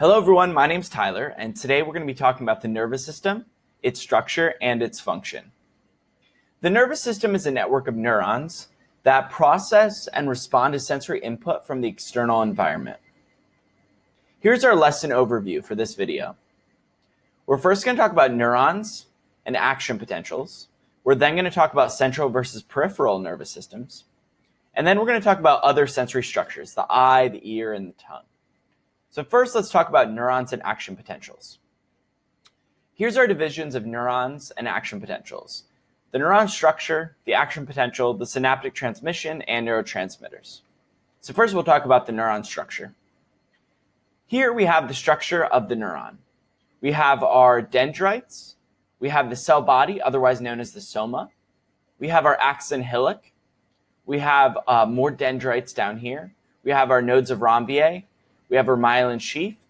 Hello everyone, my name's Tyler, and today we're going to be talking about the nervous system, its structure, and its function. The nervous system is a network of neurons that process and respond to sensory input from the external environment. Here's our lesson overview for this video. We're first going to talk about neurons and action potentials. We're then going to talk about central versus peripheral nervous systems. And then we're going to talk about other sensory structures, the eye, the ear, and the tongue. So first, let's talk about neurons and action potentials. Here's our divisions of neurons and action potentials: the neuron structure, the action potential, the synaptic transmission, and neurotransmitters. So first, we'll talk about the neuron structure. Here we have the structure of the neuron. We have our dendrites. We have the cell body, otherwise known as the soma. We have our axon hillock. We have more dendrites down here. We have our nodes of Ranvier. We have our myelin sheath,